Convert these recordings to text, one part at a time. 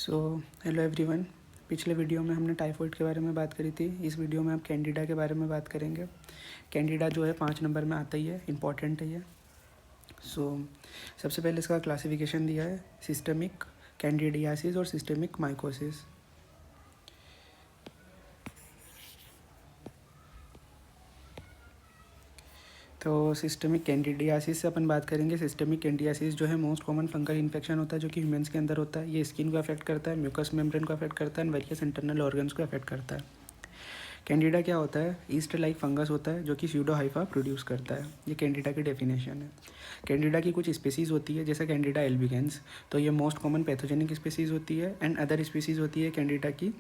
So hello everyone. पिछले video में हमने टाइफाइड के बारे में बात करी थी। इस वीडियो में आप कैंडिडा के बारे में बात करेंगे। कैंडिडा जो है 5 नंबर में आता ही है, इम्पॉर्टेंट है ये। सबसे पहले इसका क्लासिफिकेशन दिया है सिस्टमिक कैंडिडियासिस और सिस्टमिक माइकोसिस। तो सिस्टमिक कैंडिडियासिस से अपन बात करेंगे। सिस्टमिक कैंडिडियासिस जो है मोस्ट कॉमन फंगल इन्फेक्शन होता है जो कि ह्यूमंस के अंदर होता है। ये स्किन को अफेक्ट करता है, म्यूकस मेम्ब्रेन को अफेक्ट करता है एंड वेरियस इंटरनल ऑर्गन्स को अफेक्ट करता है। कैंडिडा क्या होता है? ईस्ट लाइक फंगस होता है जो कि स्यूडो हाइफा प्रोड्यूस करता है। ये कैंडिडा की डेफिनेशन है। कैंडिडा की कुछ स्पीसीज़ होती है जैसे कैंडिडा एल्बिगेंस, तो ये मोस्ट कॉमन पैथोजेनिक स्पीसीज़ होती है। एंड अदर स्पीसीज़ होती है कैंडिडा की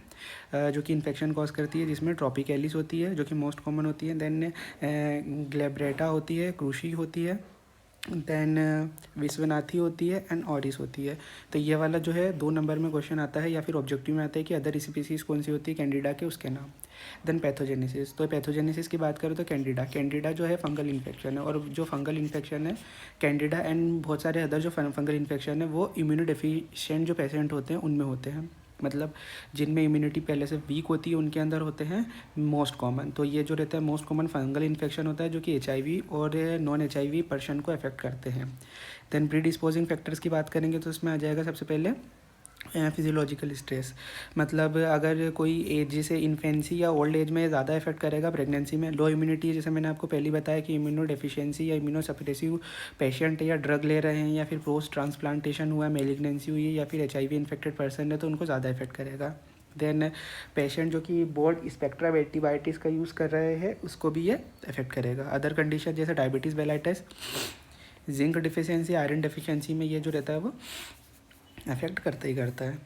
जो कि इन्फेक्शन कॉज करती है, जिसमें ट्रॉपिकैलिस होती है जो कि मोस्ट कॉमन होती है। देन ग्लेब्रेटा होती है, क्रूशी होती है, देन विश्वनाथी होती है एंड ऑरिस होती है। तो ये वाला जो है 2 नंबर में क्वेश्चन आता है या फिर ऑब्जेक्टिव में आता है कि अदर स्पीसीज़ कौन सी होती है कैंडिडा के, उसके नाम। Then pathogenesis. तो पैथोजेनेसिस की बात करो तो कैंडिडा जो है फंगल इन्फेक्शन है, और जो फंगल इन्फेक्शन है कैंडिडा एंड बहुत सारे अदर जो फंगल इन्फेक्शन है वो इम्यूनो डेफिशिएंट जो पेशेंट होते हैं उनमें होते हैं। मतलब जिनमें इम्यूनिटी पहले से वीक होती है उनके अंदर होते हैं मोस्ट कॉमन। तो ये जो रहता है मोस्ट कॉमन फंगल इन्फेक्शन होता है जो कि HIV और नॉन HIV पर्सन को अफेक्ट करते हैं। देन प्रीडिस्पोजिंग फैक्टर्स की बात करेंगे तो इसमें आ जाएगा सबसे पहले फिजियोलॉजिकल स्ट्रेस। मतलब अगर कोई एज जैसे इन्फेंसी या ओल्ड एज में ज़्यादा इफेक्ट करेगा, प्रेगनेंसी में लो इम्यूनिटी, जैसे मैंने आपको पहले बताया कि इम्यूनो डेफिशिएंसी या इम्यूनो सप्रेसिव पेशेंट या ड्रग ले रहे हैं या फिर पोस्ट ट्रांसप्लांटेशन हुआ, मेलिग्नेंसी हुई है या फिर HIV इन्फेक्टेड पर्सन है तो उनको ज़्यादा इफेक्ट करेगा। देन पेशेंट जो कि ब्रॉड स्पेक्ट्रम एंटीबायोटिक्स का यूज़ कर रहे हैं उसको भी ये इफेक्ट करेगा। अदर कंडीशन जैसे diabetes mellitus, zinc deficiency, iron deficiency में ये जो रहता है वो अफेक्ट करता ही करता है।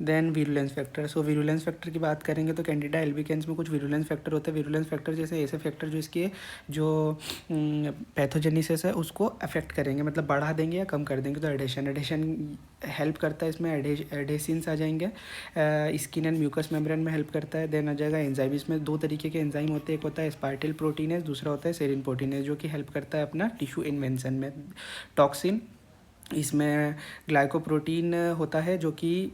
Then virulence factor. So virulence factor की बात करेंगे तो कैंडिडा एल्बिकेंस में कुछ वीरुलेंस फैक्टर होते हैं। वीरुलेंस फैक्टर जैसे ऐसे फैक्टर जो इसके जो पैथोजेनिसिस है उसको अफेक्ट करेंगे, मतलब बढ़ा देंगे या कम कर देंगे। तो एडेशन हेल्प करता है इसमें, एडेसिन्स आ जाएंगे। स्किन एंड म्यूकस मेम्ब्रेन में हेल्प करता है। देन आ जाएगा एंजाइम। इसमें 2 तरीके के एंजाइम होते हैं, एक होता है स्पार्टिल प्रोटीनेज, दूसरा होता है सेरिन प्रोटीनेज, जो कि हेल्प करता है अपना टिश्यू इन्वेंशन में। टॉक्सिन, इसमें ग्लाइकोप्रोटीन होता है जो कि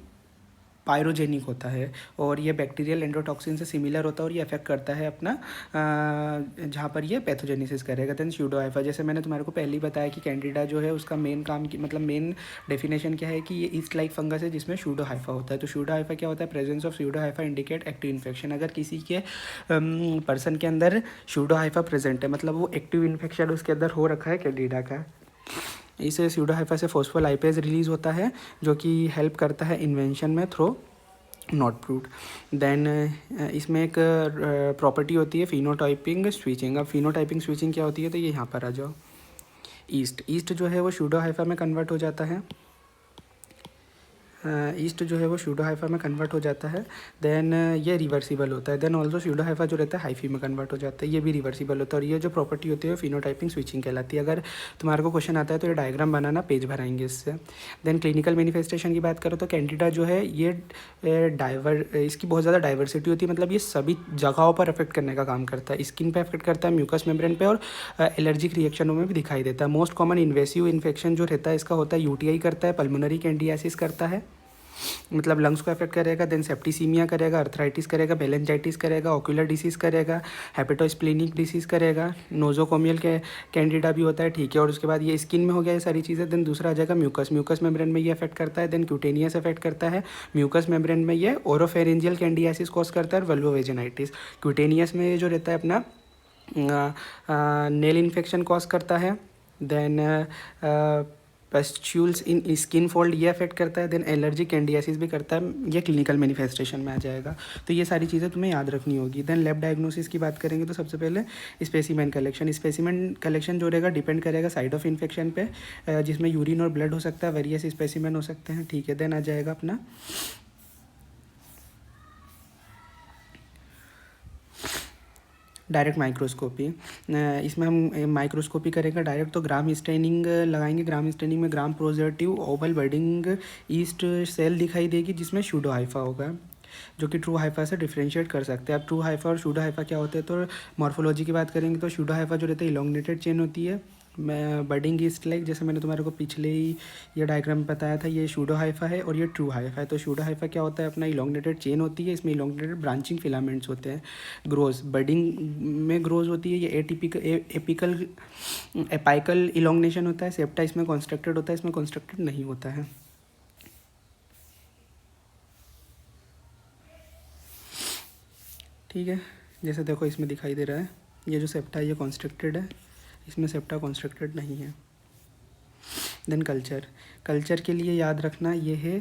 पायरोजेनिक होता है और ये बैक्टीरियल एंडोटॉक्सिन से सिमिलर होता है और ये अफेक्ट करता है अपना जहाँ पर ये पैथोजेनेसिस करेगा। देन स्यूडो हाइफा, जैसे मैंने तुम्हारे को पहले ही बताया कि कैंडिडा जो है उसका मेन काम की मतलब मेन डेफिनेशन क्या है कि ये ईस्ट लाइक फंगस है जिसमें स्यूडो हाइफा होता है। तो स्यूडो हाइफा क्या होता है? Presence of pseudo Haifa indicate active infection. अगर किसी के पर्सन के अंदर स्यूडो हाइफा प्रेजेंट है मतलब वो एक्टिव इन्फेक्शन उसके अंदर हो रखा है कैंडिडा का। इस स्यूडो हाइफा से फॉस्फोलाइपेज रिलीज होता है जो कि हेल्प करता है इन्वेंशन में थ्रो नॉट प्रूव्ड। देन इसमें एक प्रॉपर्टी होती है फिनोटाइपिंग स्विचिंग। अब फिनोटाइपिंग स्विचिंग क्या होती है? तो ये यहाँ पर आ जाओ। ईस्ट जो है वो स्यूडो हाइफा में कन्वर्ट हो जाता है। ईस्ट जो है वो स्यूडो हाइफा में कन्वर्ट हो जाता है। देन ये रिवर्सिबल होता है। देन ऑल्सो स्यूडो हाइफा जो रहता है हाइफी में कन्वर्ट हो जाता है, ये भी रिवर्सिबल होता है। और ये जो प्रॉपर्टी होती है फिनोटाइपिंग स्विचिंग कहलाती है। अगर तुम्हारे को क्वेश्चन आता है तो ये डायग्राम बनाना, पेज भराएंगे इससे। देन क्लिनिकल मैनिफेस्टेशन की बात करो तो कैंडिडा जो है ये इसकी बहुत ज़्यादा डाइवर्सिटी होती है, मतलब ये सभी जगहों पर अफेक्ट करने का काम करता है। स्किन पे अफेक्ट करता है, म्यूकस मेम्ब्रेन पे, और एलर्जिक रिएक्शनों में भी दिखाई देता है। मोस्ट कॉमन इन्वेसिव इन्फेक्शन जो रहता है इसका होता है UTI करता है, पल्मोनरी कैंडिडियासिस करता है, मतलब लंग्स को अफेक्ट करेगा। देन सेप्टिसीमिया करेगा, अर्थराइटिस करेगा, बेलेंजाइटिस करेगा, ऑक्यूलर डिसीज़ करेगा, हेपेटोस्प्लेनिक डिसीज़ करेगा, नोजोकोमियल के कैंडिडा भी होता है, ठीक है। और उसके बाद ये स्किन में हो गया ये सारी चीज़ें। देन दूसरा आ जाएगा म्यूकस मेम्ब्रेन में ये अफेक्ट करता है। देन क्यूटेनियस अफेक्ट करता है, म्यूकस मेम्ब्रेन में ये ओरोफेरेंजियल कैंडिडियासिस कॉज करता है, और वल्वोवेजिनाइटिस। क्यूटेनियस में ये जो रहता है अपना नेल इन्फेक्शन कॉज करता है। देन पस्ट्यूल्स इन स्किन फोल्ड ये अफेक्ट करता है। देन एलर्जी कैंडिडियासिस भी करता है, ये क्लिनिकल मैनिफेस्टेशन में आ जाएगा। तो ये सारी चीज़ें तुम्हें याद रखनी होगी। देन लैब डायग्नोसिस की बात करेंगे तो सबसे पहले स्पेसिमेन कलेक्शन जो रहेगा डिपेंड करेगा साइड ऑफ इन्फेक्शन पे, जिसमें यूरिन और ब्लड हो सकता है, वेरियस स्पेसिमेन हो सकते हैं, ठीक है। देन आ जाएगा अपना डायरेक्ट माइक्रोस्कोपी। इसमें हम माइक्रोस्कोपी करेंगे डायरेक्ट तो ग्राम स्टेनिंग लगाएंगे। ग्राम स्टेनिंग में gram positive oval budding yeast cell दिखाई देगी जिसमें स्यूडो हाइफा होगा, जो कि ट्रू हाइफा से डिफ्रेंशिएट कर सकते हैं। अब ट्रू हाइफा और स्यूडो हाइफा क्या होते हैं? तो मॉर्फोलॉजी की बात करेंगे तो स्यूडो हाइफा जो रहता है इलोंगेटेड चेन होती है, मैं बडिंग ईस्ट लाइक जैसे मैंने तुम्हारे को पिछले ही ये डायग्राम में बताया था, ये सूडो हाइफा है और ये ट्रू हाइफा है। तो सूडो हाइफा क्या होता है, अपना इलोंगेटेड चेन होती है, इसमें इलोंगेटेड ब्रांचिंग फिलामेंट्स होते हैं। ग्रोज बडिंग में ग्रोज होती है, ये एपिकल एपाइकल इलोंगनेशन होता है। सेप्टा इसमें कॉन्स्ट्रक्टेड होता है, इसमें कॉन्स्ट्रक्टेड नहीं होता है। ठीक है, जैसे देखो इसमें दिखाई दे रहा है, ये जो सेप्टा है ये कॉन्स्ट्रक्टेड है, इसमें सेप्टा कॉन्स्ट्रक्टेड नहीं है। देन कल्चर के लिए याद रखना ये है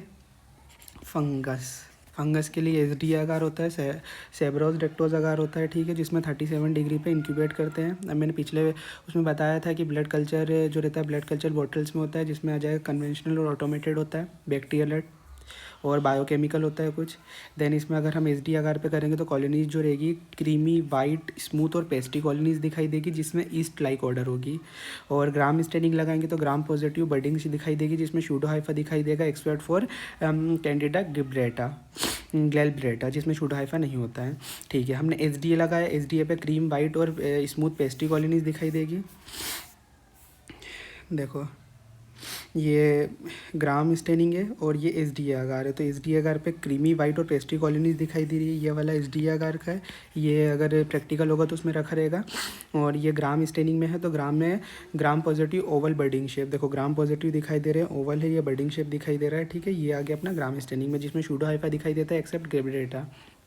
फंगस के लिए एसडी अगार होता है, सेब्रोज डेक्टोज अगार होता है। ठीक है, जिसमें 37 डिग्री पे इंक्यूबेट करते हैं। अब मैंने पिछले उसमें बताया था कि ब्लड कल्चर जो रहता है ब्लड कल्चर बॉटल्स में होता है, जिसमें आ जाएगा कन्वेंशनल और ऑटोमेटेड होता है, बैक्टीरियल और बायोकेमिकल होता है कुछ। देन इसमें अगर हम एसडी आकार पे करेंगे तो कॉलोनीज जो रहेगी क्रीमी वाइट स्मूथ और पेस्टी कॉलोनीज दिखाई देगी, जिसमें ईस्ट लाइक ऑर्डर होगी। और ग्राम स्टेनिंग लगाएंगे तो ग्राम पॉजिटिव बडिंग्स दिखाई देगी, जिसमें शूडो हाइफा दिखाई देगा एक्सपर्ट फॉर कैंडिडा ग्लेब्रेटा, जिसमें शूडो हाइफा नहीं होता है। ठीक है, हमने एसडीए लगाया, एसडीए पे क्रीम वाइट और स्मूथ पेस्टी कॉलोनीज दिखाई देगी। देखो ये ग्राम स्टेनिंग है और ये एस डी आकार है, तो एस डी आकार पे क्रीमी वाइट और पेस्ट्री कॉलोनीज दिखाई दे रही है। ये वाला एस डी आकार का है, ये अगर प्रैक्टिकल होगा तो उसमें रखा रहेगा। और ये ग्राम स्टेनिंग में है, तो ग्राम में ग्राम पॉजिटिव ओवल बर्डिंग शेप, देखो ग्राम पॉजिटिव दिखाई दे रहे हैं, ओवल है, ये बर्डिंग शेप दिखाई दे रहा है। ठीक है, ये आ गया अपना ग्राम स्टेनिंग में, जिसमें शूडो हाइफा दिखाई देता है एक्सेप्ट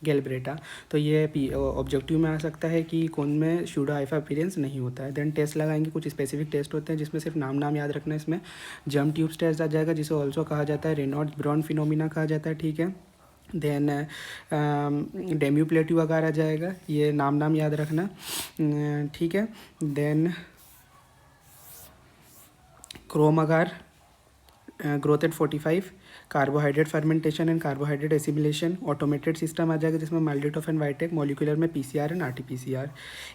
गैल्ब्रेटा। तो ये ऑब्जेक्टिव में आ सकता है कि कौन में शूडो हाइफा अपीयरेंस नहीं होता है। देन टेस्ट लगाएंगे, कुछ स्पेसिफिक टेस्ट होते हैं जिसमें सिर्फ नाम याद रखना है। इसमें जर्म ट्यूब्स टेस्ट आ जाएगा, जिसे ऑल्सो कहा जाता है रेनॉल्ड्स ब्राउन फिनोमिना कहा जाता है। ठीक है, देन डेम्यूप्लेटिव आकार आ जाएगा, ये नाम याद रखना। ठीक है, then chrome agar, growth at 45, carbohydrate fermentation and carbohydrate assimilation, automated system आ जाएगा, जिसमें माइल्डिटोफ एंड वाइटेक, मॉलिक्यूलर में PCR and RTPCR.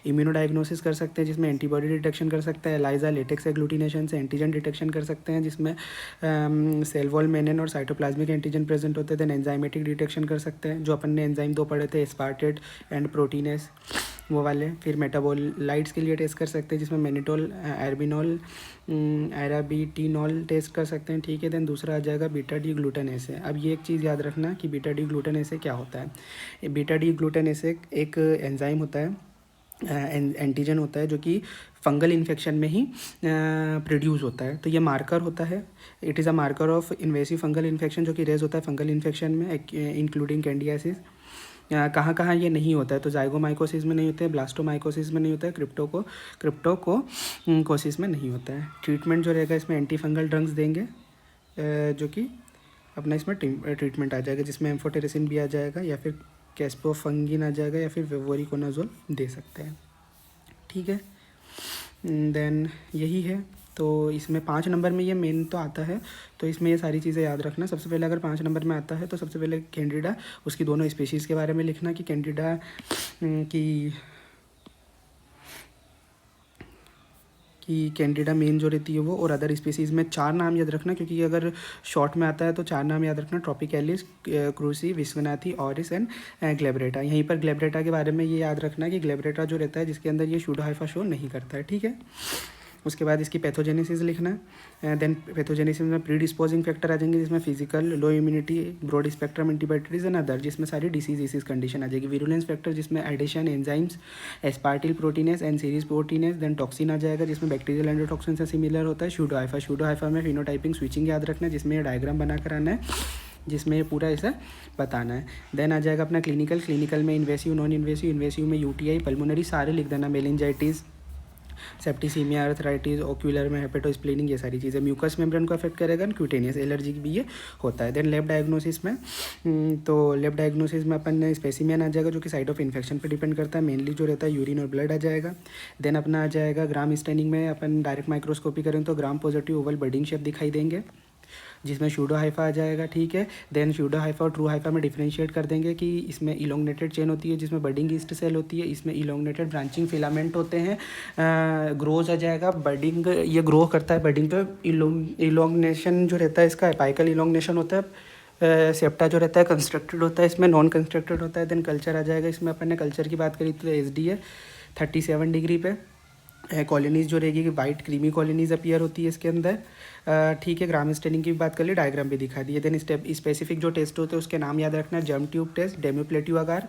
Immuno diagnosis कर सकते हैं, जिसमें एंटीबॉडी डिटेक्शन कर सकता है, एलाइजा लेटेक्स एग्लूटिनेशन से एंटीजन डिटेक्शन कर सकते हैं, जिसमें सेल वॉल मेनिन और साइटोप्लाज्मिक एंटीजन प्रेजेंट होते हैं। देन एंजाइमेटिक डिटेक्शन कर सकते हैं, जो अपन ने एंजाइम 2 पढ़े थे, एस्पार्टेट एंड प्रोटीनेस वो वाले। फिर मेटाबोलाइट्स के लिए टेस्ट कर सकते हैं, जिसमें मैनिटोल, एर्बिनॉल, एराबिटिनॉल टेस्ट कर सकते हैं। ठीक है, देन दूसरा आ जाएगा बीटा डी ग्लूटानेसे। अब ये एक चीज़ याद रखना कि बीटा डी ग्लूटानेसे क्या होता है। बीटा डी ग्लूटानेसे एक एंजाइम होता है, एंटीजन होता है, जो कि फंगल इन्फेक्शन में ही प्रोड्यूस होता है। तो ये मार्कर होता है, it is a marker of invasive fungal infection, जो कि रेज होता है फंगल इन्फेक्शन में, इंक्लूडिंग कैंडियासिस। कहाँ नहीं होता है, तो जाइगोमाइकोसिस में नहीं होता है, ब्लास्टोमाइकोसिस में नहीं होता है, क्रिप्टोकोसिस में नहीं होता है। ट्रीटमेंट जो रहेगा इसमें एंटी फंगल ड्रग्स देंगे, जो कि अपना इसमें ट्रीटमेंट आ जाएगा, जिसमें एम्फोटेरेसिन भी आ जाएगा, या फिर कैस्पोफंगिन आ जाएगा, या फिर वेवोरिकोनाजोल दे सकते हैं। ठीक है, देन यही है। तो इसमें 5 नंबर में ये मेन तो आता है, तो इसमें ये सारी चीज़ें याद रखना। सबसे पहले अगर 5 नंबर में आता है तो सबसे पहले कैंडिडा, उसकी दोनों स्पीशीज़ के बारे में लिखना कि कैंडिडा की कैंडिडा मेन जो रहती है वो, और अदर स्पीसीज़ में 4 नाम याद रखना, क्योंकि अगर शॉर्ट में आता है तो 4 नाम याद रखना, ट्रॉपिकैलिस, क्रूसी, विस्वनाथी, ऑरिस एंड ग्लेब्रेटा। यहीं पर ग्लेब्रेटा के बारे में ये याद रखना कि ग्लेब्रेटा जो रहता है जिसके अंदर ये शूडो हाइफा शो नहीं करता है। ठीक है, उसके बाद इसकी पैथोजेनेसिस लिखना है। देन पैथोजेनेसिस में प्री डिस्पोजिंग फैक्टर आ जाएंगे, जिसमें physical, low immunity, broad spectrum antibodies and other, जिसमें सारी डिसीज कंडीशन आ जाएगी। विरुलेंस फैक्टर, जिसमें adhesion, enzymes, aspartyl proteinase and serine proteinase. Then toxin आ जाएगा, जिसमें बैक्टीरियल एंडोटॉक्सिन से सिमिलर होता है। शूडो हाइफा में फिनोटाइपिंग स्विचिंग याद रखना है, जिसमें ये डायग्राम बना कर आना है, जिसमें ये पूरा ऐसा बताना है। देन आ जाएगा अपना क्लिनिकल में इन्वेसिव, नॉन इन्वेसिव में यूटीआई, पल्मोनरी सारे लिख देना, मेनिंजाइटिस, सेप्टिसीमिया, अर्थराइटिस, ओक्यूलर में हेपेटोस्प्लेनिंग, ये सारी चीज़ें। म्यूकस मेम्ब्रेन को अफेक्ट करेगा, क्यूटेनियस एलर्जी भी ये होता है। देन लैब डायग्नोसिस में, तो लैब डायग्नोसिस में अपन स्पेसिमेन आ जाएगा, जो कि साइट ऑफ इन्फेक्शन पे डिपेंड करता है, मेनली जो रहता है यूरिन और ब्लड आ जाएगा। देन अपना आ जाएगा ग्राम स्टेनिंग में, अपन डायरेक्ट माइक्रोस्कोपी करें तो ग्राम पॉजिटिव ओवल बर्डिंग शेप दिखाई देंगे, जिसमें शूडो हाइफा आ जाएगा। ठीक है, देन शूडो हाइफा और ट्रू हाइफा में डिफरेंशिएट कर देंगे कि इसमें इलोंगनेटेड चेन होती है, जिसमें बडिंग ईस्ट सेल होती है, इसमें इलोंगनेटेड ब्रांचिंग फिलामेंट होते हैं। ग्रोज आ जाएगा, बडिंग ये ग्रो करता है, बडिंग पे इलोंगनेशन जो रहता है इसका एपाइकल इलोंगनेशन होता है। सेप्टा जो रहता है कंस्ट्रक्टेड होता है, इसमें नॉन कंस्ट्रक्टेड होता है। देन कल्चर आ जाएगा, इसमें अपन ने कल्चर की बात करी तो एस डी है 37 डिग्री पे, कॉलोनीज़ जो रहेगी कि वाइट क्रीमी कॉलोनीज़ अपीयर होती है इसके अंदर। ठीक है, ग्राम स्टेनिंग की भी बात कर ली, डायग्राम भी दिखा दिए। देन स्पेसिफिक जो टेस्ट होते हैं उसके नाम याद रखना, जर्म ट्यूब टेस्ट, डेमोप्लेट्यू agar,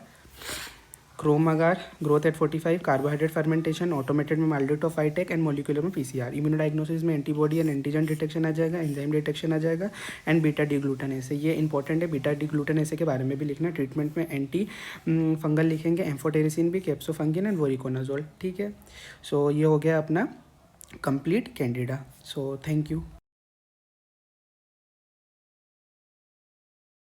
chrome agar, growth at 45, carbohydrate fermentation, automated में MALDI TOF VITEK and molecular में पीसीआर। इम्यूनोडायग्नोसिस में एंटीबॉडी एंड एंटीजन डिटेक्शन आ जाएगा, एंजाइम डिटेक्शन आ जाएगा एंड बीटा डी ग्लूटानेसे। ये इंपॉर्टेंट है, बीटा डी ग्लूटानेसे के बारे में भी लिखना। ट्रीटमेंट में एंटी फंगल लिखेंगे, एम्फोटेरिसिन भी, कैप्सोफंगिन एंड वोरिकोनाजोल। ठीक है, सो ये हो गया अपना complete Candida. So thank you.